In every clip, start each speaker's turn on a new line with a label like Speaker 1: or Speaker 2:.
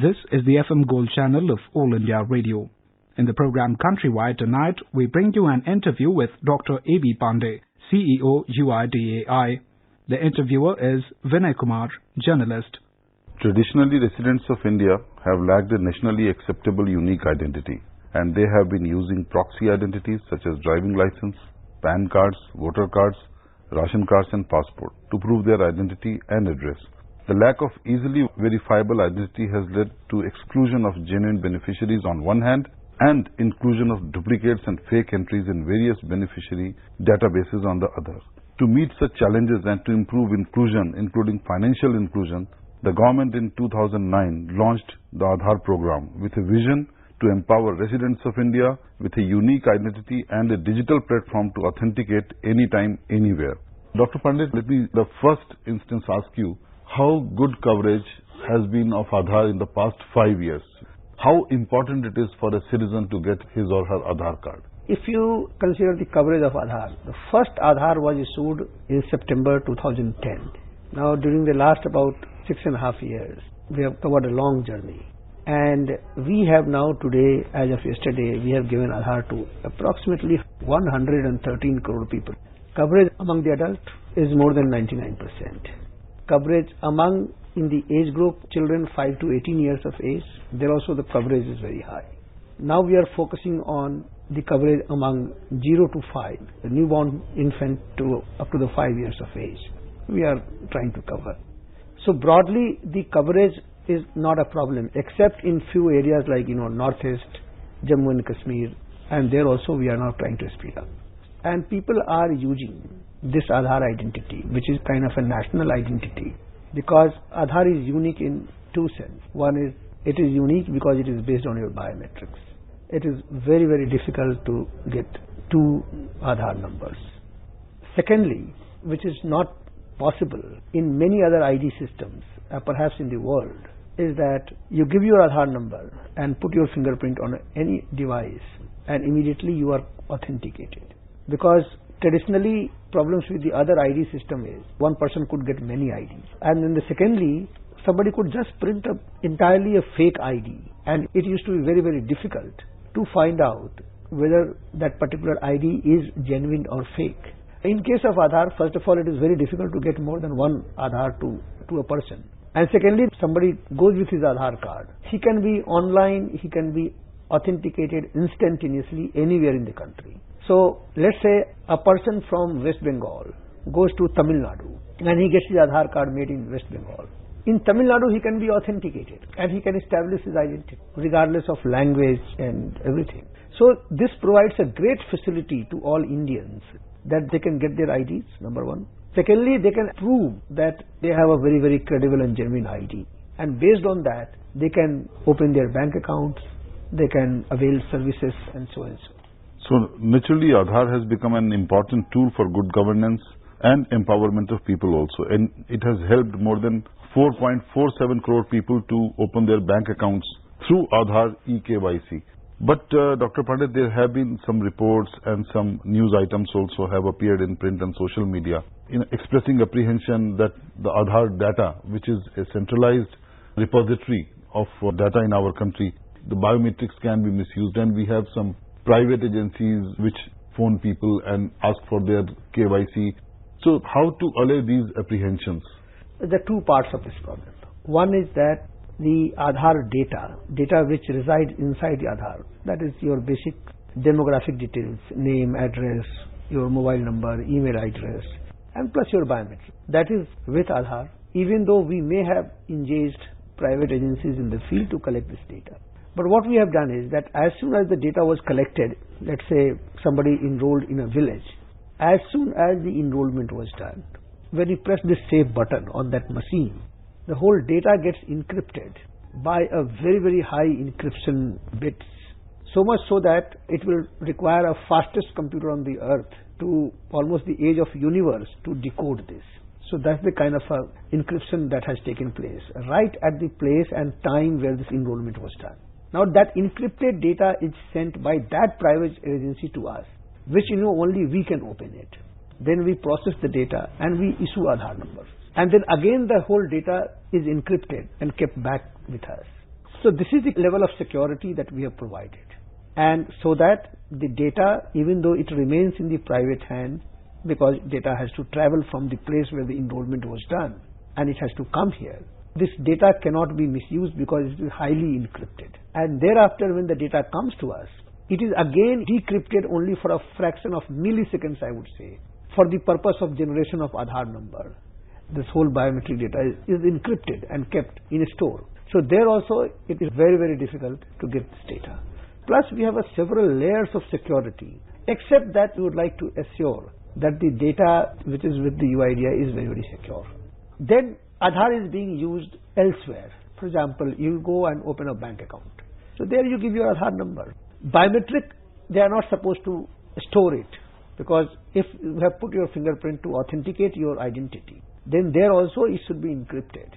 Speaker 1: This is the FM Gold channel of All India Radio. In the program Countrywide tonight, we bring you an interview with Dr. A.B. Pandey, CEO UIDAI. The interviewer is Vinay Kumar, journalist.
Speaker 2: Traditionally, residents of India have lacked a nationally acceptable unique identity, and they have been using proxy identities such as driving license, PAN cards, voter cards, ration cards and passport to prove their identity and address. The lack of easily verifiable identity has led to exclusion of genuine beneficiaries on one hand and inclusion of duplicates and fake entries in various beneficiary databases on the other. To meet such challenges and to improve inclusion, including financial inclusion, the government in 2009 launched the Aadhaar program with a vision to empower residents of India with a unique identity and a digital platform to authenticate anytime, anywhere. Dr. Pandey, let me, the first instance, ask you how good coverage has been of Aadhaar in the past 5 years. How important it is for a citizen to get his or her Aadhaar card?
Speaker 3: If you consider the coverage of Aadhaar, the first Aadhaar was issued in September 2010. Now, during the last about 6.5 years, we have covered a long journey. And we have now today, as of yesterday, we have given Aadhaar to approximately 113 crore people. Coverage among the adult is more than 99%. Coverage among in the age group children 5 to 18 years of age, there also the coverage is very high. Now we are focusing on the coverage among 0 to 5, the newborn infant to up to the 5 years of age. We are trying to cover. So broadly, the coverage is not a problem, except in few areas like, Northeast, Jammu and Kashmir, and there also we are now trying to speed up. And people are using this Aadhaar identity, which is kind of a national identity, because Aadhaar is unique in two senses. One is, it is unique because it is based on your biometrics. It is very, very difficult to get two Aadhaar numbers. Secondly, which is not possible in many other ID systems, perhaps in the world, is that you give your Aadhaar number and put your fingerprint on any device and immediately you are authenticated. Because traditionally, problems with the other ID system is one person could get many IDs. And then secondly, somebody could just print up entirely a fake ID, and it used to be very, very difficult to find out whether that particular ID is genuine or fake. In case of Aadhaar, first of all, it is very difficult to get more than one Aadhaar to a person. And secondly, somebody goes with his Aadhaar card. He can be online, he can be authenticated instantaneously anywhere in the country. So, let's say a person from West Bengal goes to Tamil Nadu and he gets his Aadhaar card made in West Bengal. In Tamil Nadu, he can be authenticated and he can establish his identity regardless of language and everything. So, this provides a great facility to all Indians that they can get their IDs, number one. Secondly, they can prove that they have a very, very credible and genuine ID. And based on that, they can open their bank accounts, they can avail services and so on and so on.
Speaker 2: So naturally, Aadhaar has become an important tool for good governance and empowerment of people also. And it has helped more than 4.47 crore people to open their bank accounts through Aadhaar eKYC. But Dr. Pandey, there have been some reports and some news items also have appeared in print and social media expressing apprehension that the Aadhaar data, which is a centralized repository of data in our country, the biometrics can be misused, and we have some private agencies which phone people and ask for their KYC. So how to allay these apprehensions?
Speaker 3: There are two parts of this problem. One is that the Aadhaar data which resides inside the Aadhaar, that is your basic demographic details, name, address, your mobile number, email address, and plus your biometric. That is with Aadhaar, even though we may have engaged private agencies in the field to collect this data. But what we have done is that as soon as the data was collected, let's say somebody enrolled in a village, as soon as the enrollment was done, when you press this save button on that machine, the whole data gets encrypted by a very, very high encryption bits. So much so that it will require a fastest computer on the earth to almost the age of universe to decode this. So that's the kind of encryption that has taken place right at the place and time where this enrollment was done. Now that encrypted data is sent by that private agency to us, which only we can open it. Then we process the data and we issue Aadhaar numbers. And then again the whole data is encrypted and kept back with us. So this is the level of security that we have provided. And so that the data, even though it remains in the private hand, because data has to travel from the place where the enrollment was done and it has to come here, this data cannot be misused because it is highly encrypted. And thereafter, when the data comes to us, it is again decrypted only for a fraction of milliseconds, I would say, for the purpose of generation of Aadhaar number. This whole biometric data is encrypted and kept in a store. So there also it is very, very difficult to get this data. Plus we have several layers of security, except that we would like to assure that the data which is with the UIDAI is very, very secure. Then Aadhaar is being used elsewhere. For example, you go and open a bank account. So there you give your Aadhaar number. Biometric, they are not supposed to store it, because if you have put your fingerprint to authenticate your identity, then there also it should be encrypted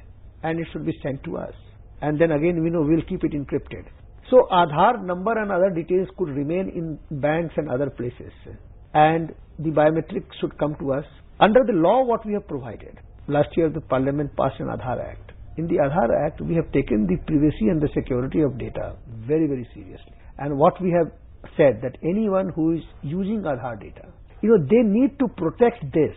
Speaker 3: and it should be sent to us. And then again, we know we'll keep it encrypted. So Aadhaar number and other details could remain in banks and other places, and the biometric should come to us under the law what we have provided. Last year the Parliament passed an Aadhaar Act. In the Aadhaar Act, we have taken the privacy and the security of data very, very seriously. And what we have said, that anyone who is using Aadhaar data, they need to protect this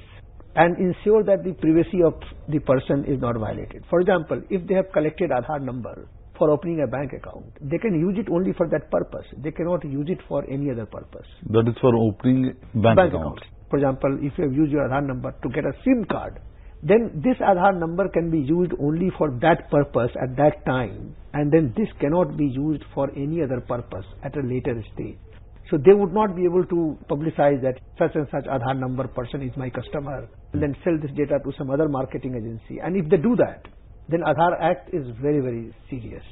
Speaker 3: and ensure that the privacy of the person is not violated. For example, if they have collected Aadhaar number for opening a bank account, they can use it only for that purpose. They cannot use it for any other purpose.
Speaker 2: That is for opening bank account.
Speaker 3: For example, if you have used your Aadhaar number to get a SIM card, then this Aadhaar number can be used only for that purpose at that time, and then this cannot be used for any other purpose at a later stage. So they would not be able to publicize that such and such Aadhaar number person is my customer and then sell this data to some other marketing agency. And if they do that, then Aadhaar Act is very, very serious.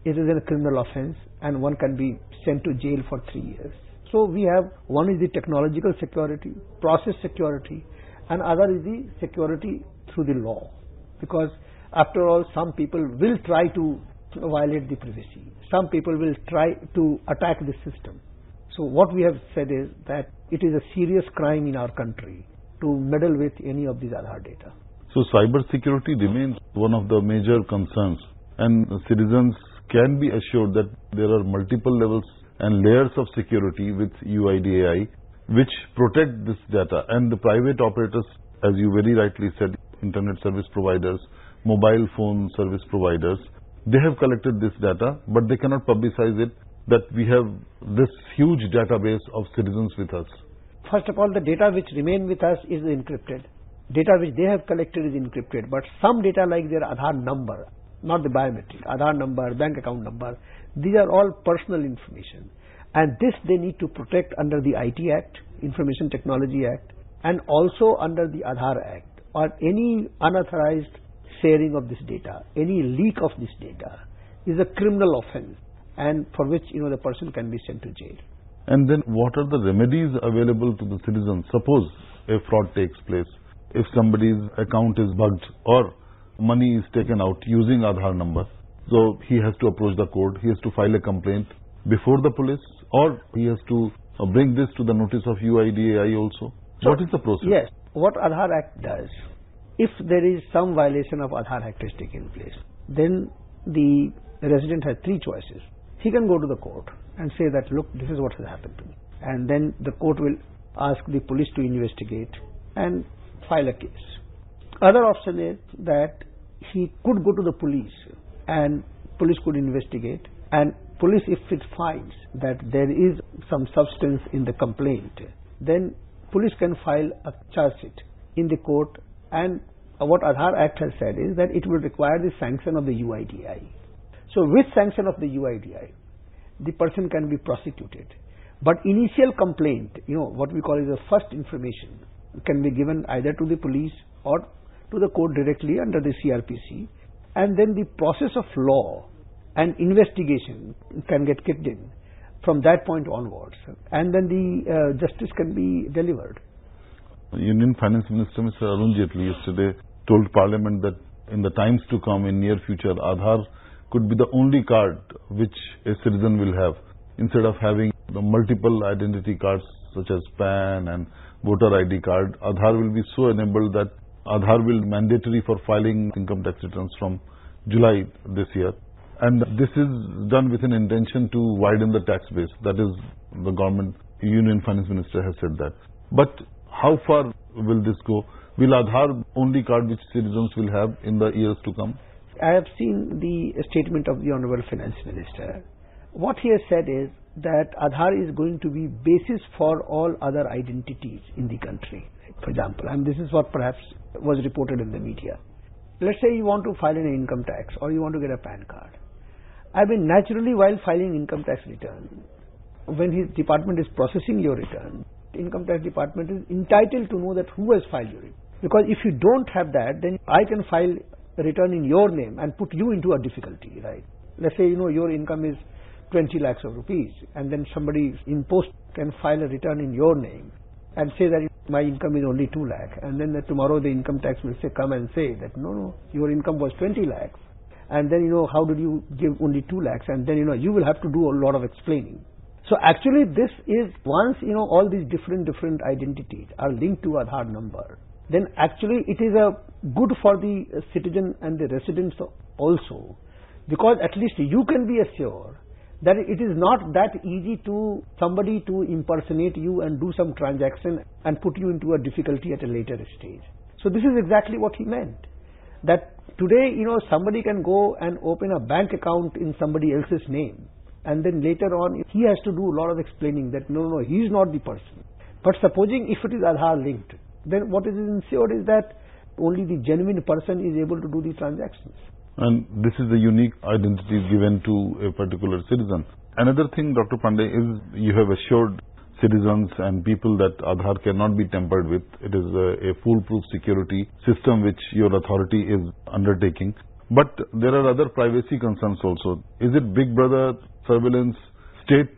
Speaker 3: It is a criminal offense and one can be sent to jail for 3 years. So we have, one is the technological security, process security, and other is the security through the law. Because after all, some people will try to violate the privacy. Some people will try to attack the system. So what we have said is that it is a serious crime in our country to meddle with any of these Aadhaar data.
Speaker 2: So cyber security remains one of the major concerns, and citizens can be assured that there are multiple levels and layers of security with UIDAI which protect this data. And the private operators, as you very rightly said, internet service providers, mobile phone service providers, they have collected this data, but they cannot publicize it, that we have this huge database of citizens with us.
Speaker 3: First of all, the data which remain with us is encrypted. Data which they have collected is encrypted, but some data like their Aadhaar number, not the biometric, Aadhaar number, bank account number, these are all personal information. And this they need to protect under the IT Act, Information Technology Act, and also under the Aadhaar Act, or any unauthorized sharing of this data, any leak of this data is a criminal offense, and for which the person can be sent to jail.
Speaker 2: And then what are the remedies available to the citizens? Suppose a fraud takes place, if somebody's account is bugged or money is taken out using Aadhaar number, so he has to approach the court, he has to file a complaint before the police, or he has to bring this to the notice of UIDAI also. So what is the process?
Speaker 3: Yes, what Aadhaar Act does, if there is some violation of Aadhaar Act has taken place, then the resident has 3 choices. He can go to the court and say that, look, this is what has happened to me. And then the court will ask the police to investigate and file a case. Other option is that he could go to the police and police could investigate, and police, if it finds that there is some substance in the complaint, then police can file a charge sheet in the court. And what Aadhaar Act has said is that it will require the sanction of the UIDAI. So with sanction of the UIDAI, the person can be prosecuted. But initial complaint, what we call is a first information, can be given either to the police or to the court directly under the CRPC. And then the process of law and investigation can get kicked in from that point onwards. And then the justice can be delivered.
Speaker 2: Union Finance Minister Mr. Arun Jaitley yesterday told Parliament that in the times to come, in near future, Aadhaar could be the only card which a citizen will have. Instead of having the multiple identity cards such as PAN and voter ID card, Aadhaar will be so enabled that Aadhaar will be mandatory for filing income tax returns from July this year. And this is done with an intention to widen the tax base. That is, the government, Union Finance Minister has said that. But how far will this go? Will Aadhaar only card which citizens will have in the years to come?
Speaker 3: I have seen the statement of the Honorable Finance Minister. What he has said is that Aadhaar is going to be basis for all other identities in the country. For example, and this is what perhaps was reported in the media. Let's say you want to file an income tax or you want to get a PAN card. I mean, naturally, while filing income tax return, when his department is processing your return, income tax department is entitled to know that who has filed your return. Because if you don't have that, then I can file a return in your name and put you into a difficulty, right? Let's say, your income is 20 lakhs of rupees, and then somebody in post can file a return in your name and say that my income is only 2 lakh, and then tomorrow the income tax will come and say that no, your income was 20 lakhs, and then how did you give only 2 lakhs, and then you will have to do a lot of explaining. So actually this is, once all these different identities are linked to Aadhaar number, then actually it is a good for the citizen and the residents also, because at least you can be assured that it is not that easy to somebody to impersonate you and do some transaction and put you into a difficulty at a later stage. So this is exactly what he meant. That today, somebody can go and open a bank account in somebody else's name, and then later on he has to do a lot of explaining that no, he is not the person. But supposing if it is Aadhaar linked, then what is ensured is that only the genuine person is able to do the transactions.
Speaker 2: And this is the unique identity given to a particular citizen. Another thing, Dr. Pandey, is you have assured citizens and people that Aadhaar cannot be tampered with. It is a foolproof security system which your authority is undertaking. But there are other privacy concerns also. Is it Big Brother, surveillance, state?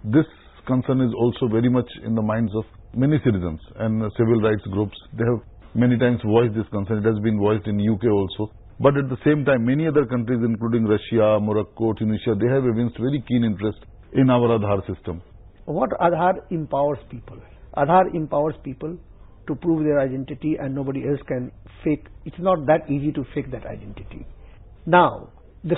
Speaker 2: This concern is also very much in the minds of many citizens and civil rights groups. They have many times voiced this concern. It has been voiced in UK also. But at the same time, many other countries, including Russia, Morocco, Tunisia, they have evinced very keen interest in our Aadhaar system.
Speaker 3: What Aadhaar empowers people? Aadhaar empowers people to prove their identity, and nobody else can fake. It's not that easy to fake that identity. Now,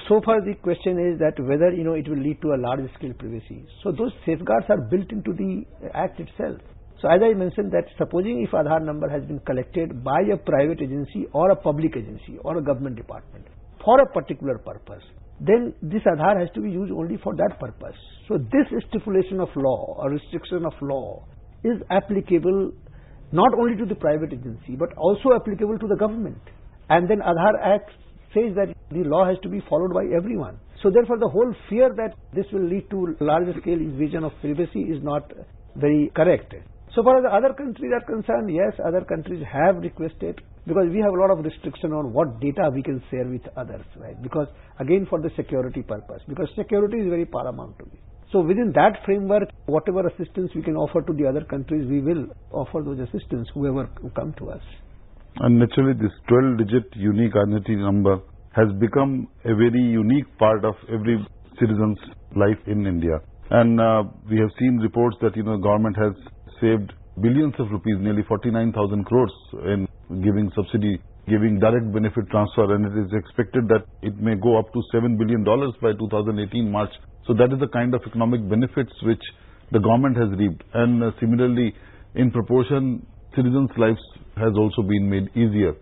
Speaker 3: so far the question is that whether it will lead to a large scale privacy. So those safeguards are built into the Act itself. So as I mentioned, that supposing if Aadhaar number has been collected by a private agency or a public agency or a government department for a particular purpose, then this Aadhaar has to be used only for that purpose. So this stipulation of law or restriction of law is applicable not only to the private agency but also applicable to the government. And then Aadhaar Act says that the law has to be followed by everyone. So therefore the whole fear that this will lead to larger scale invasion of privacy is not very correct. So far as the other countries are concerned, yes, other countries have requested, because we have a lot of restriction on what data we can share with others, right? Because again for the security purpose, because security is very paramount to me. So within that framework, whatever assistance we can offer to the other countries, we will offer those assistance, whoever come to us.
Speaker 2: And naturally this 12-digit unique identity number has become a very unique part of every citizen's life in India. And we have seen reports that government has saved billions of rupees, nearly 49,000 crores in giving subsidy, giving direct benefit transfer, and it is expected that it may go up to $7 billion by 2018 March. So that is the kind of economic benefits which the government has reaped. And similarly, in proportion, citizens' lives has also been made easier.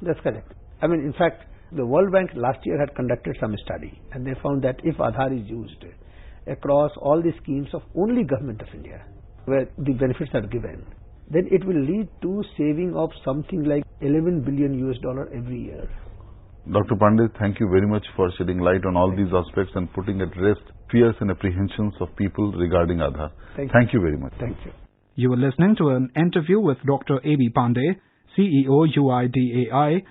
Speaker 3: That's correct. I mean, in fact, the World Bank last year had conducted some study, and they found that if Aadhaar is used across all the schemes of only Government of India, where the benefits are given, then it will lead to saving of something like $11 billion every year.
Speaker 2: Dr. Pandey, thank you very much for shedding light on all these aspects and putting at rest fears and apprehensions of people regarding Aadhaar. Thank you very much.
Speaker 3: Thank you.
Speaker 1: You were listening to an interview with Dr. A.B. Pandey, CEO UIDAI.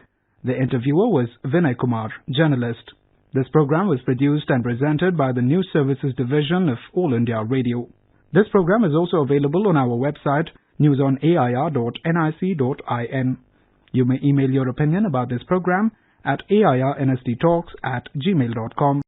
Speaker 1: The interviewer was Vinay Kumar, journalist. This program was produced and presented by the News Services Division of All India Radio. This program is also available on our website, newsonair.nic.in. You may email your opinion about this program at airnsttalks@gmail.com.